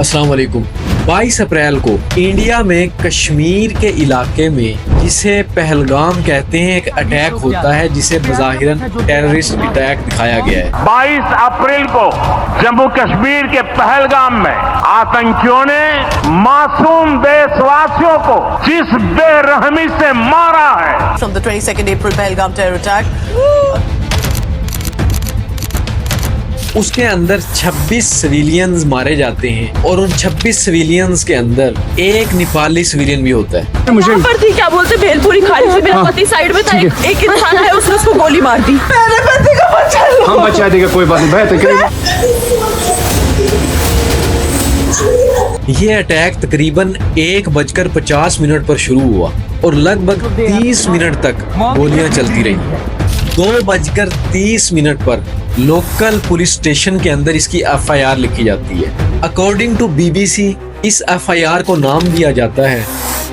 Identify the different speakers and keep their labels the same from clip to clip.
Speaker 1: अस्सलाम वालेकुम। 22 अप्रैल को इंडिया में कश्मीर के इलाके में जिसे पहलगाम कहते हैं एक अटैक होता है जिसे बज़ाहिरन टेररिस्ट अटैक दिखाया गया है।
Speaker 2: 22 अप्रैल को जम्मू कश्मीर के पहलगाम में आतंकियों ने मासूम देशवासियों को जिस बेरहमी से मारा है।
Speaker 3: From the 22nd April Pahalgam terror attack.
Speaker 1: उसके अंदर 26 सिविलियंस मारे जाते हैं और उन 26 सिविलियंस के अंदर एक नेपाली सिविलियन भी होता है।
Speaker 4: मुझे पर थी क्या बोलते भेलपुरी खाली से मेरा पति साइड में था, एक इंसान है उसने उसको गोली मार दी। मेरे पति को बचा लो।
Speaker 5: हम बचा देगा, कोई बात नहीं।
Speaker 1: ये अटैक तकरीबन 1:50 पर शुरू हुआ और लगभग 30 मिनट तक गोलियां चलती रही। 2:30 पर लोकल पुलिस स्टेशन के अंदर इसकी FIR लिखी जाती है। अकॉर्डिंग टू BBC इस FIR को नाम दिया जाता है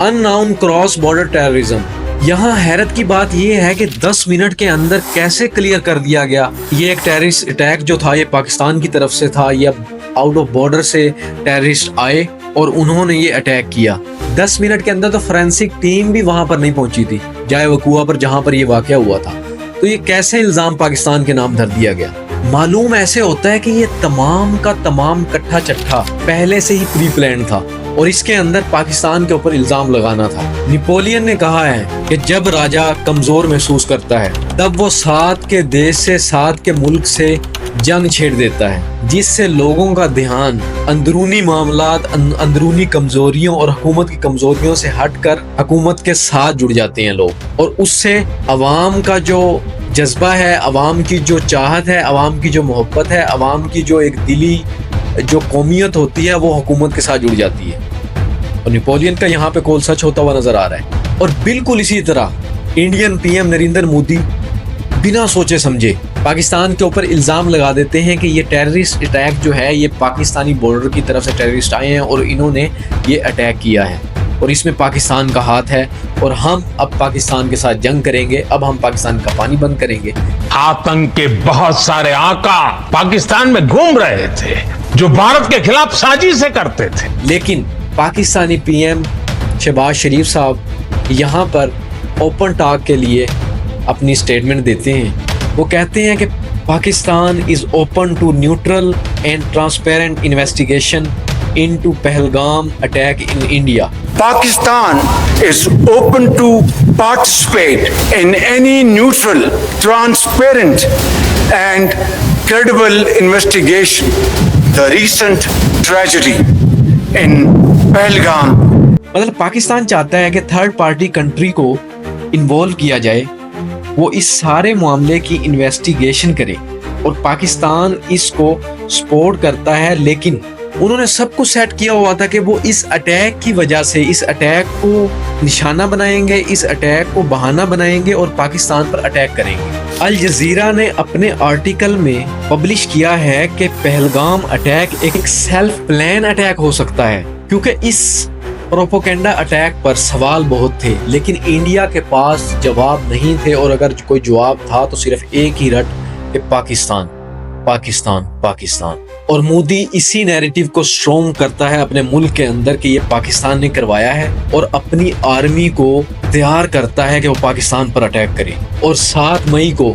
Speaker 1: अननाउन क्रॉस बॉर्डर टेररिज्म। यहाँ हैरत की बात यह है कि 10 मिनट के अंदर कैसे क्लियर कर दिया गया ये एक टेररिस्ट अटैक जो था ये पाकिस्तान की तरफ से था या आउट ऑफ बॉर्डर से टेररिस्ट आए और उन्होंने ये अटैक किया। 10 मिनट के अंदर तो फोरेंसिक टीम भी वहां पर नहीं पहुंची थी जाए वकुआ पर जहां पर ये वाकया हुआ था। तो ये कैसे इल्जाम पाकिस्तान के नाम धर दिया गया? मालूम ऐसे होता है कि ये तमाम का तमाम कट्ठा चट्ठा पहले से ही प्री प्लान था और इसके अंदर पाकिस्तान के ऊपर इल्जाम लगाना था। नेपोलियन ने कहा है कि जब राजा कमजोर महसूस करता है तब वो साथ के देश से साथ के मुल्क से जंग छेड़ देता है जिससे लोगों का ध्यान अंदरूनी मामलात, अंदरूनी कमजोरियों और हुकूमत की कमजोरियों से हटकर हुकूमत के साथ जुड़ जाते हैं लोग और उससे अवाम का जो जज्बा है, अवाम की जो चाहत है, अवाम की जो मोहब्बत है, अवाम की जो एक दिली जो कौमियत होती है वो हुकूमत के साथ जुड़ जाती है। और नेपोलियन का यहाँ पे कौल सच होता हुआ नजर आ रहा है। और बिल्कुल इसी तरह इंडियन PM नरेंद्र मोदी बिना सोचे समझे पाकिस्तान के ऊपर इल्ज़ाम लगा देते हैं कि ये टेररिस्ट अटैक जो है ये पाकिस्तानी बॉर्डर की तरफ से टेररिस्ट आए हैं और इन्होंने ये अटैक किया है और इसमें पाकिस्तान का हाथ है और हम अब पाकिस्तान के साथ जंग करेंगे, अब हम पाकिस्तान का पानी बंद करेंगे।
Speaker 2: आतंक के बहुत सारे आका पाकिस्तान में घूम रहे थे जो भारत के खिलाफ साजिशें करते थे।
Speaker 1: लेकिन पाकिस्तानी PM शहबाज शरीफ साहब यहाँ पर ओपन टॉक के लिए अपनी स्टेटमेंट देते हैं। वो कहते हैं कि Pakistan is open to neutral and transparent investigation into Pahalgam attack in India.
Speaker 5: Pakistan is open to participate in any neutral, transparent and credible investigation. The recent tragedy in Pahalgam.
Speaker 1: मतलब पाकिस्तान चाहता है कि थर्ड पार्टी कंट्री को involve किया जाए, वो इस सारे मामले की इन्वेस्टिगेशन करे और पाकिस्तान इसको सपोर्ट करता है। लेकिन उन्होंने सब कुछ सेट किया हुआ था कि वो इस अटैक की वजह से इस अटैक को निशाना बनाएंगे, इस अटैक को बहाना बनाएंगे और पाकिस्तान पर अटैक करेंगे। अल जजीरा ने अपने आर्टिकल में पब्लिश किया है कि पहलगाम अटैक एक सेल्फ प्लान अटैक हो सकता है क्योंकि इस प्रोपोगेंडा अटैक पर सवाल बहुत थे लेकिन इंडिया के पास जवाब नहीं थे और अगर कोई जवाब था तो सिर्फ एक ही रट कि पाकिस्तान पाकिस्तान पाकिस्तान। और मोदी इसी नैरेटिव को स्ट्रॉन्ग करता है अपने मुल्क के अंदर कि ये पाकिस्तान ने करवाया है और अपनी आर्मी को तैयार करता है कि वो पाकिस्तान पर अटैक करे। और 7 मई को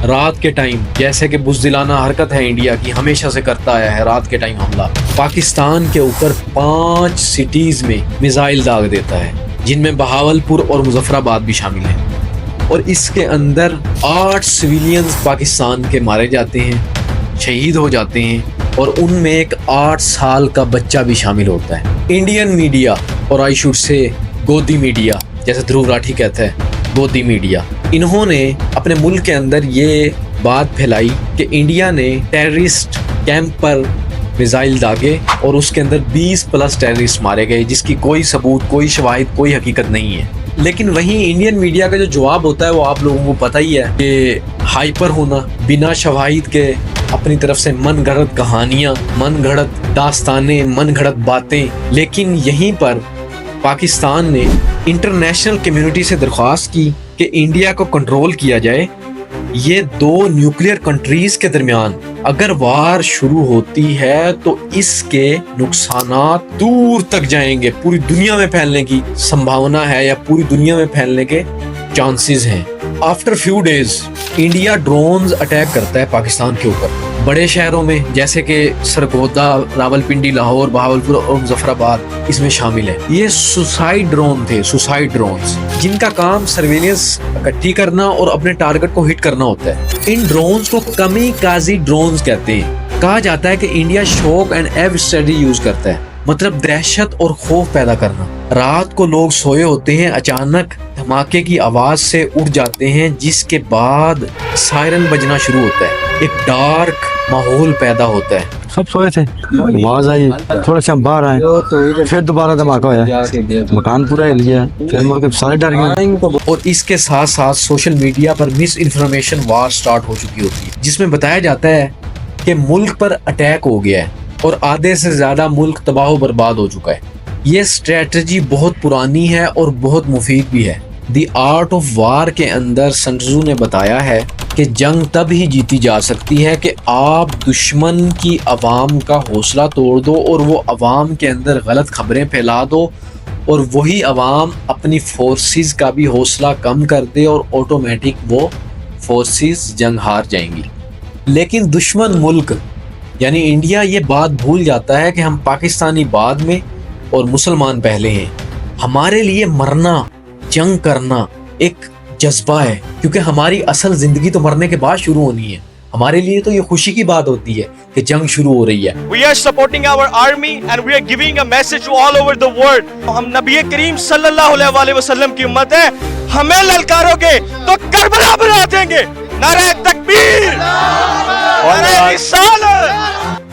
Speaker 1: रात के टाइम, जैसे कि बुज़दिलाना हरकत है इंडिया की, हमेशा से करता आया है रात के टाइम हमला, पाकिस्तान के ऊपर 5 सिटीज में मिसाइल दाग देता है जिनमें बहावलपुर और मुजफ्फराबाद भी शामिल है। और इसके अंदर 8 सिविलियंस पाकिस्तान के मारे जाते हैं, शहीद हो जाते हैं और उनमें एक 8 साल का बच्चा भी शामिल होता है। इंडियन मीडिया और आई शुड से गोदी मीडिया, जैसे ध्रुव राठी कहता है गोदी मीडिया, इन्होंने अपने मुल्क के अंदर ये बात फैलाई कि इंडिया ने टेररिस्ट कैंप पर मिसाइल दागे और उसके अंदर 20+ टेररिस्ट मारे गए जिसकी कोई सबूत, कोई शवाहिद, कोई हकीकत नहीं है। लेकिन वहीं इंडियन मीडिया का जो जवाब होता है वो आप लोगों को पता ही है कि हाइपर होना, बिना शवाहिद के अपनी तरफ से मन घड़त कहानियां, मन घड़त दास्तानें, मन घड़त बातें। लेकिन यहीं पर पाकिस्तान ने इंटरनेशनल कम्युनिटी से दरख्वास्त की कि इंडिया को कंट्रोल किया जाए ये दो न्यूक्लियर कंट्रीज के दरमियान अगर वार शुरू होती है तो इसके नुकसानात दूर तक जाएंगे, पूरी दुनिया में फैलने की संभावना है या पूरी दुनिया में फैलने के चांसेस हैं। After few days India drones attack करता है पाकिस्तान के ऊपर बड़े शहरों में, जैसे कि सरगोदा, रावलपिंडी, लाहौर, बहावलपुर और मुजफ्फराबाद इसमें शामिल है। ये सुसाइड ड्रोन थे, सुसाइड ड्रोन्स, जिनका काम सर्वेलेंस इकट्ठी करना और अपने टारगेट को हिट करना होता है। इन ड्रोन्स को कमीकाजी ड्रोन्स कहते हैं। कहा जाता है कि इंडिया शॉक एंड एव स्टडी यूज करता है, मतलब दहशत और खौफ पैदा करना। रात को लोग सोए होते हैं, अचानक धमाके की आवाज से उठ जाते हैं, जिसके बाद सायरन बजना शुरू होता है, एक डार्क माहौल पैदा होता है।
Speaker 6: सब सोए थे, आवाज आई, थोड़ा सा हम बाहर आए, फिर दोबारा धमाका होया, मकान पूरा हिल गया, फिर मुझे सारे डर गए।
Speaker 1: और इसके साथ साथ सोशल मीडिया पर मिस इन्फॉर्मेशन वार स्टार्ट हो चुकी होती है, जिसमें बताया जाता है कि मुल्क पर अटैक हो गया है और आधे से ज्यादा मुल्क तबाह बर्बाद हो चुका है। ये स्ट्रेटजी बहुत पुरानी है और बहुत मुफीद भी है। द आर्ट ऑफ वार के अंदर सन त्जू ने बताया है कि जंग तब ही जीती जा सकती है कि आप दुश्मन की आवाम का हौसला तोड़ दो और वो आवाम के अंदर गलत खबरें फैला दो और वही आवाम अपनी फोर्सेस का भी हौसला कम कर दे और ऑटोमेटिक वो फोर्सेस जंग हार जाएंगी। लेकिन दुश्मन मुल्क यानी इंडिया ये बात भूल जाता है कि हम पाकिस्तानी बाद में और मुसलमान पहले हैं। हमारे लिए मरना, जंग करना एक जज्बा है, क्योंकि हमारी असल जिंदगी तो मरने के बाद शुरू होनी है। हमारे लिए तो ये खुशी की बात होती है कि जंग शुरू हो रही है।
Speaker 7: We are supporting our army and we are giving a message to all over the world. हम नबी करीम सल्लल्लाहु अलैहि वसल्लम की उम्मत है, हमें ललकारोगे तो करबला बना देंगे। नारे तकबीर, नारे रिसालत।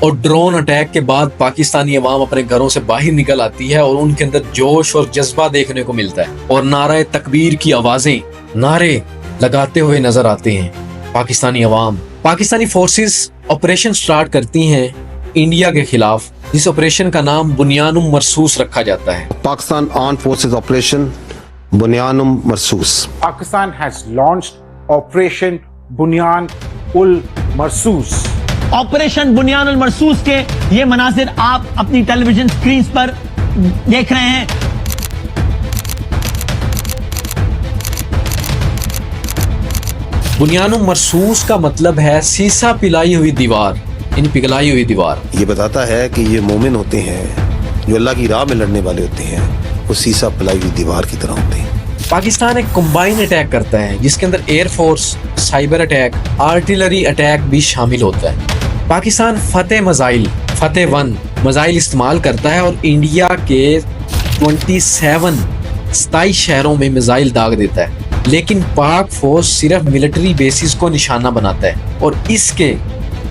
Speaker 1: और ड्रोन अटैक के बाद पाकिस्तानी अवाम अपने घरों से बाहर निकल आती है और उनके अंदर जोश और जज्बा देखने को मिलता है और नारे तकबीर की आवाजें, नारे लगाते हुए नजर आते हैं पाकिस्तानी अवाम। पाकिस्तानी फोर्सेस ऑपरेशन स्टार्ट करती हैं इंडिया के खिलाफ, जिस ऑपरेशन का नाम बुनियानुम मरसूस रखा जाता है।
Speaker 8: Pakistan Armed Forces Operation Bunyanum Marsus.
Speaker 9: Pakistan has launched Operation Bunyan ul Marsus.
Speaker 10: Operation Bunyan ul Marsus के ये मनाजिर आप अपनी टेलीविजन स्क्रीन पर देख रहे हैं।
Speaker 1: बुनियानुम मरसूस का मतलब है सीसा पिलाई हुई दीवार, यानी पिघलाई हुई दीवार।
Speaker 8: ये बताता है कि ये मोमिन होते हैं जो अल्लाह की राह में लड़ने वाले होते हैं, वो सीसा पिलाई हुई दीवार की तरह होते हैं।
Speaker 1: पाकिस्तान एक कंबाइन अटैक करता है जिसके अंदर air force, cyber attack, artillery attack भी शामिल होता है। पाकिस्तान फतेह मजाइल, फतेह 1 मजाइल इस्तेमाल करता है और इंडिया के 27 शहरों में मिसाइल दाग देता है, लेकिन पाक फौज सिर्फ मिलिट्री बेसिस को निशाना बनाता है और इसके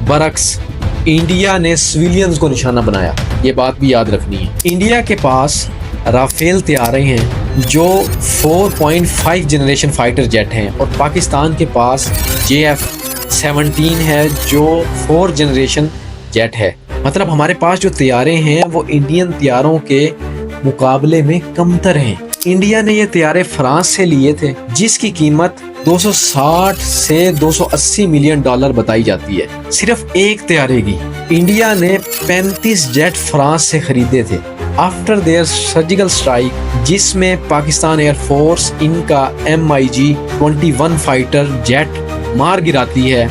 Speaker 1: बरक्स इंडिया ने सिविलियंस को निशाना बनाया। ये बात भी याद रखनी है। इंडिया के पास राफेल तैयारे हैं जो 4.5 जनरेशन फाइटर जेट हैं और पाकिस्तान के पास JF-17 है जो 4 जनरेशन जेट है। मतलब हमारे पास जो तैयारे हैं वो इंडियन तैयारों के मुकाबले में कमतर हैं। इंडिया ने ये तैयारे फ्रांस से लिए थे जिसकी कीमत 260 से 280 मिलियन डॉलर बताई जाती है सिर्फ एक तैयारे की। इंडिया ने 35 जेट फ्रांस से खरीदे थे आफ्टर देयर सर्जिकल स्ट्राइक, जिसमें पाकिस्तान एयरफोर्स इनका MiG-21 फाइटर जेट मार गिराती है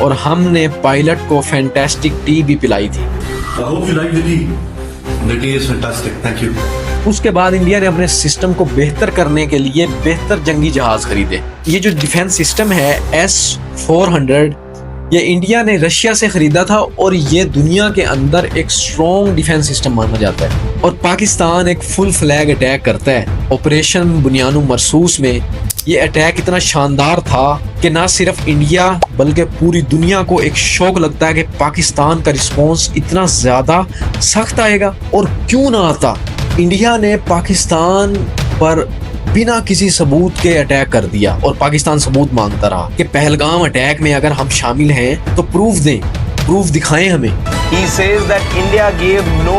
Speaker 1: और हमने पायलट को फैंटास्टिक टी भी पिलाई थी। उसके बाद इंडिया ने अपने सिस्टम को बेहतर करने के लिए बेहतर जंगी जहाज खरीदे। ये जो डिफेंस सिस्टम है S-400, ये इंडिया ने रशिया से खरीदा था और ये दुनिया के अंदर एक स्ट्रॉन्ग डिफेंस सिस्टम माना जाता है। और पाकिस्तान एक फुल फ्लैग अटैक करता है ऑपरेशन बुनियानुम मरसूस में। ये अटैक इतना शानदार था कि ना सिर्फ इंडिया बल्कि पूरी दुनिया को एक शौक लगता है कि पाकिस्तान का रिस्पॉन्स इतना ज़्यादा सख्त आएगा, और क्यों ना आता। इंडिया ने पाकिस्तान पर बिना किसी सबूत के अटैक कर दिया और पाकिस्तान सबूत मांगता रहा कि पहलगाम अटैक में अगर हम शामिल हैं तो प्रूफ दें, प्रूफ दिखाएं हमें।
Speaker 7: He says that India gave no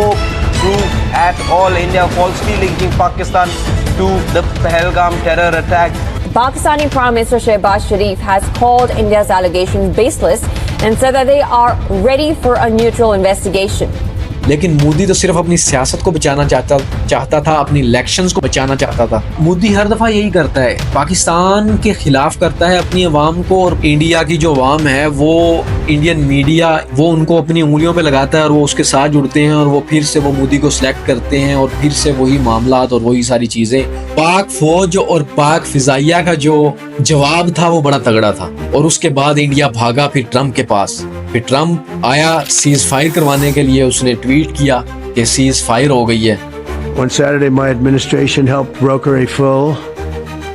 Speaker 7: proof at all. India falsely linking Pakistan to the Pahalgam terror attack.
Speaker 11: Pakistani Prime Minister Shehbaz Sharif has called India's allegations baseless and said that they are ready for a neutral investigation.
Speaker 1: लेकिन मोदी तो सिर्फ अपनी सियासत को बचाना चाहता था, अपनी इलेक्शंस को बचाना चाहता था। मोदी हर दफा यही करता है, पाकिस्तान के खिलाफ करता है अपनी अवाम को, और इंडिया की जो अवाम है वो इंडियन मीडिया वो उनको अपनी उंगलियों पे लगाता है और वो उसके साथ जुड़ते हैं और वो फिर से वो मोदी को सिलेक्ट करते हैं और फिर से वही मामलात और वही सारी चीजें। पाक फौज और पाक फिजाइया का जो जवाब था वो बड़ा तगड़ा था, और उसके बाद इंडिया भागा फिर ट्रम्प के पास। फिर ट्रम्प आया सीज फायर करवाने के लिए, उसने ट्वीट किया कि सीज फायर हो गई है।
Speaker 12: On Saturday, my administration helped broker a full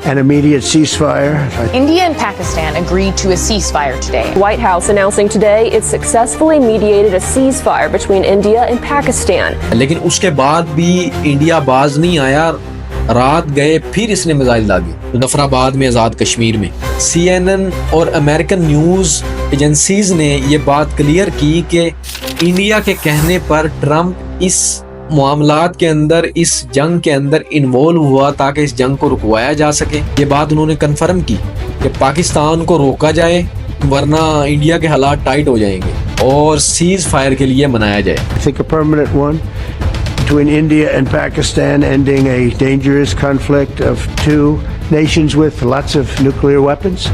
Speaker 12: and immediate ceasefire.
Speaker 13: India and Pakistan agreed to a ceasefire today.
Speaker 4: White House announcing today it successfully mediated a ceasefire between India and Pakistan.
Speaker 1: लेकिन उसके बाद भी India बाज नहीं आया, रात गए फिर इसने मिसाइल दागे जफराबाद में, आज़ाद कश्मीर में। CNN और अमेरिकन न्यूज़ एजेंसीज ने ये बात क्लियर की कि इंडिया के कहने पर ट्रम्प इस मामलात के अंदर, इस जंग के अंदर इन्वॉल्व हुआ ताकि इस जंग को रुकवाया जा सके। ये बात उन्होंने कन्फर्म की कि पाकिस्तान को रोका जाए वरना इंडिया के हालात टाइट हो जाएंगे और सीज फायर के लिए मनाया जाए।
Speaker 12: Between India and Pakistan, ending a dangerous conflict of two nations with lots of nuclear weapons.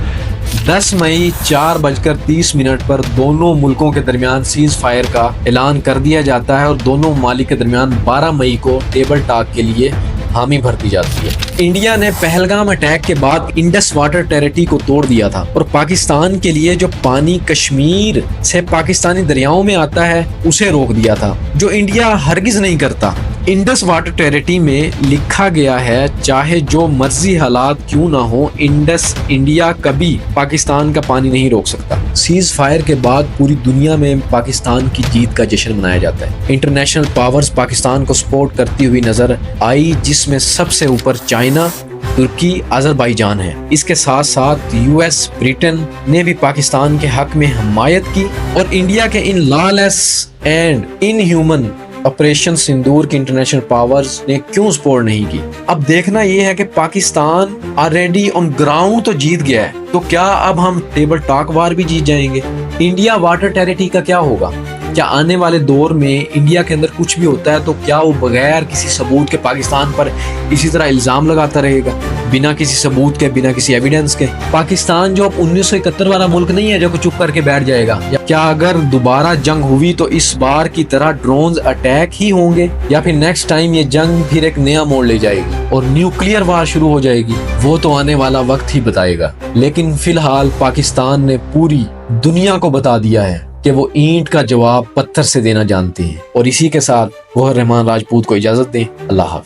Speaker 1: 10 मई 4:30 पर दोनों मुल्कों के दरमियान सीज फायर का ऐलान कर दिया जाता है और दोनों ममालिक के दरमियान 12 मई को टेबल टॉक के लिए हामी भरती जाती है। इंडिया ने पहलगाम अटैक के बाद इंडस वाटर टेरिटरी को तोड़ दिया था और पाकिस्तान के लिए जो पानी कश्मीर से पाकिस्तानी दरियाओं में आता है उसे रोक दिया था, जो इंडिया हरगिज नहीं करता। इंडस वाटर टेरिटरी में लिखा गया है चाहे जो मर्जी हालात क्यों ना हो, इंडिया कभी पाकिस्तान का पानी नहीं रोक सकता। सीज फायर के बाद पूरी दुनिया में पाकिस्तान की जीत का जश्न मनाया जाता है। इंटरनेशनल पावर्स पाकिस्तान को सपोर्ट करती हुई नजर आई, जिसमें सबसे ऊपर चाइना, तुर्की, अजरबैजान है। इसके साथ साथ US, ब्रिटेन ने भी पाकिस्तान के हक में हमायत की और इंडिया के इन लॉलेस एंड इनह्यूमन ऑपरेशन सिंदूर की इंटरनेशनल पावर्स ने क्यों सपोर्ट नहीं की। अब देखना यह है कि पाकिस्तान ऑलरेडी ऑन ग्राउंड तो जीत गया है, तो क्या अब हम टेबल टॉक वार भी जीत जाएंगे? इंडिया वाटर टेरिटरी का क्या होगा? क्या आने वाले दौर में इंडिया के अंदर कुछ भी होता है तो क्या वो बगैर किसी सबूत के पाकिस्तान पर इसी तरह इल्जाम लगाता रहेगा, बिना किसी सबूत के, बिना किसी एविडेंस के? पाकिस्तान जो अब 1971 वाला मुल्क नहीं है जो चुप करके बैठ जाएगा। क्या अगर दोबारा जंग हुई तो इस बार की तरह ड्रोन्स अटैक ही होंगे, या फिर नेक्स्ट टाइम ये जंग फिर एक नया मोड़ ले जाएगी और न्यूक्लियर वार शुरू हो जाएगी? वो तो आने वाला वक्त ही बताएगा। लेकिन फिलहाल पाकिस्तान ने पूरी दुनिया को बता दिया है कि वो ईंट का जवाब पत्थर से देना जानते हैं। और इसी के साथ वह रहमान राजपूत को इजाजत दें। अल्लाह हाफ़िज़।